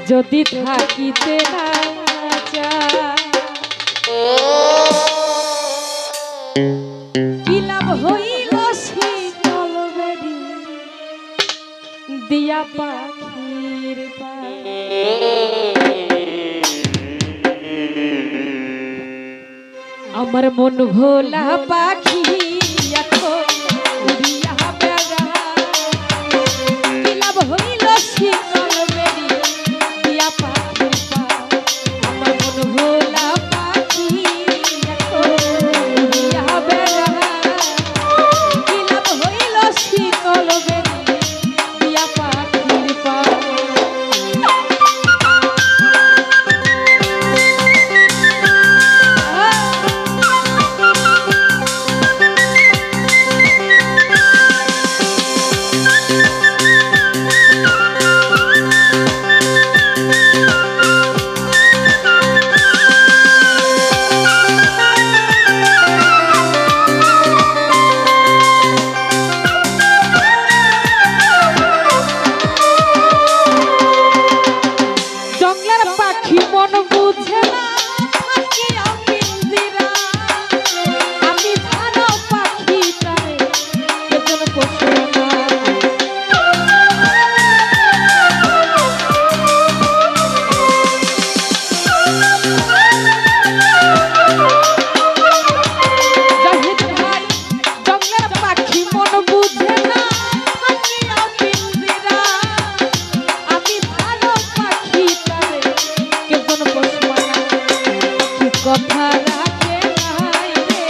যদি থাকিতে না কি লাভ হইল শীতল বেরি দিয়া পাখির আমার মন ভোলা পাখি এখন উড়িয়া বেড়া কি লাভ হইল শীতল বেরি দিয়া পাখির আমার মন ভোলা পাখি এখন উড়িয়া বেড়া কি লাভ হইল শীতল বেরি দিয়া পাখির কথা রাখে নাই রে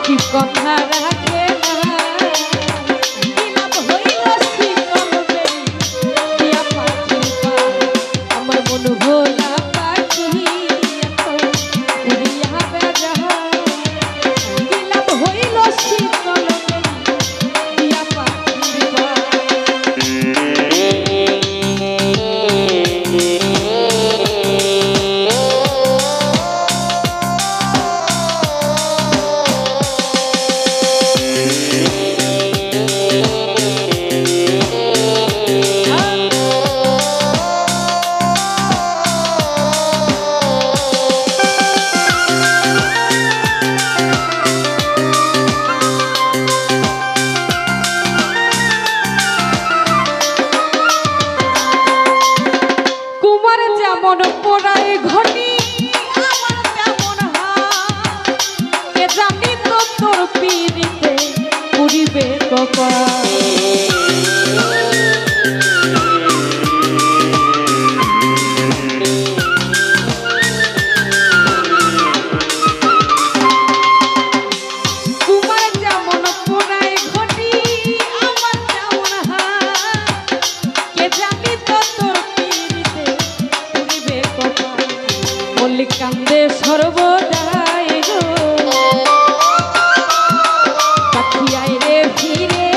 কি কথা রাখে আমার মন ভোলা পাখি উড়িয়া বেড়া কি লাভ হইল শীতল দিয়া পাখির যেমন পোড়ায় ঘটি আমার তেমন হাতে জানি তো তোর পিড়িতে পুরিবে কপাল তোমার যেমন পোড়ায় ঘটি আমার তেমন হাতে জানি তো তোর মল্লিক কান্দে সর্বদাই গো পাখি আয় রে ফিরে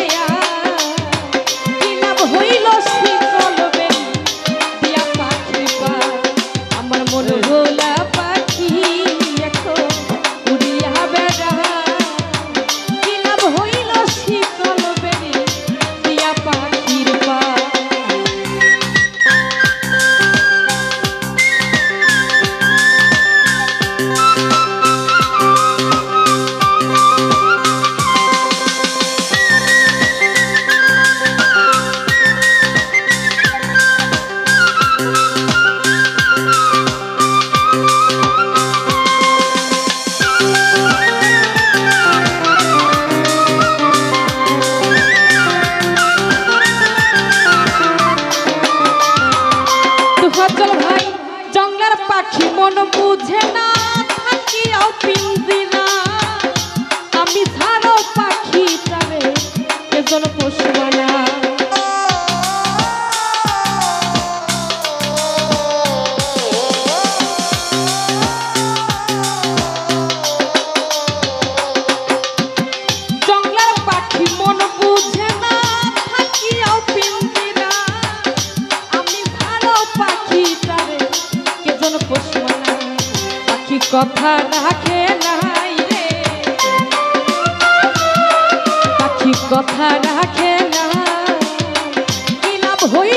কি লাভ হইল শীতল বেরি দিয়া পাখি আমার মন ভোলা পাখি এখন উড়িয়া বেড়া কি লাভ হইল শীতল বেরি দিয়া পাখির পাখি মন বুঝে না থাকিও পিঞ্জিরা আমি ছাড়ো পাখি তারে এজন পশুমানা জঙ্গলার পাখি মন বুঝে না থাকিও পিঞ্জিরা আমি ছাড়ো পাখি তারে পাখি কথা রাখে নাই রে পাখি কথা রাখে না কি লাভ হই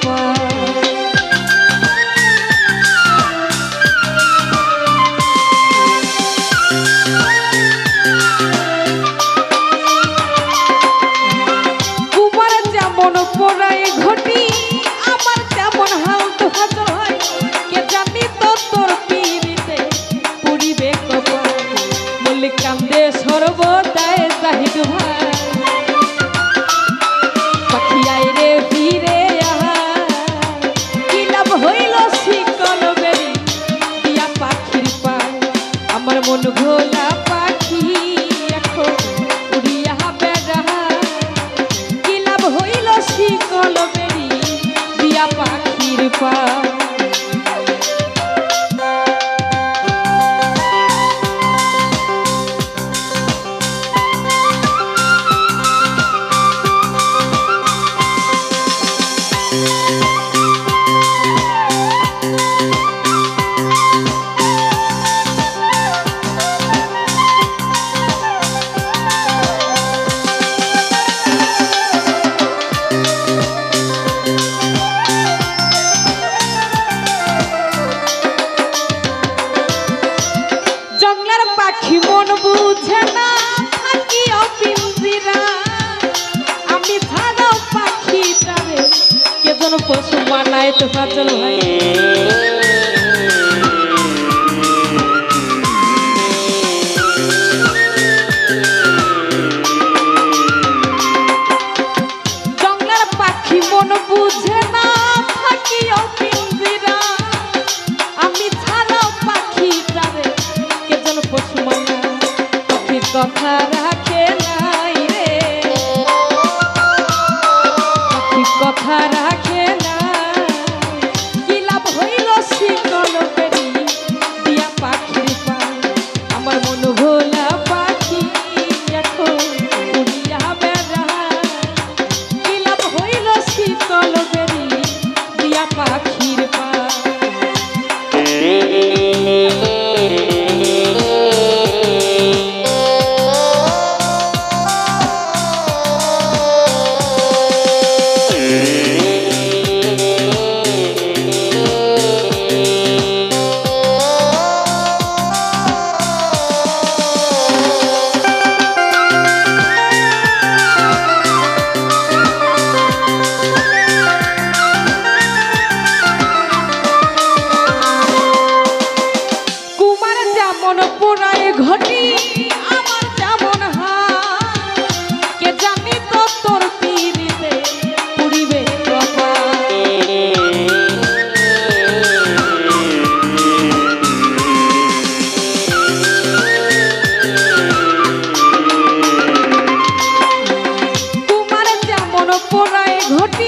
কপাল। কুমার যেমন পোড়ায় ঘটি আমার তেমন হাল ধোয়াতে হয়। কে জানি তো তোর পীড়িতে পুরিবে কপাল। মল্লিক কান্দে সর্বদাই জাহিদ ভাই, পাখি আয় রে ফিরে আহা। কি লাভ হইল শিকল বেরি দিয়া পাখির পায়। আমার মন ভোলা পাখি এখন উড়িয়া বেড়ায়। কি লাভ হইল শিকল বেরি দিয়া পাখির পায়। পাখি মন বুঝে না থাকি অপিঞ্জিরা। আমি ছাড়াও পাখি তারে কে যেন পশু মানায় তো কাজল ভাই। জঙ্গলের পাখি মন বুঝে না থাকি অপিঞ্জিরা। আমি ছাড়াও পাখি তারে কে যেন পশু মানায়। পাখির কথা রাখে নাই রে, পাখির কথা রাখে না। কি লাভ হইল শিকল বেরি দিয়া পাখির পায়। আমার মন ভোলা পাখি এখন উড়িয়া বেড়ায়। কি লাভ হইল শিকল বেরি দিয়া পাখির পায়। পোড়ায় ঘটি আমার যেমন হাল। কে জানি তো তোর পীড়িতে পুরিবে কপাল। কুমার যেমন পোড়ায় ঘটি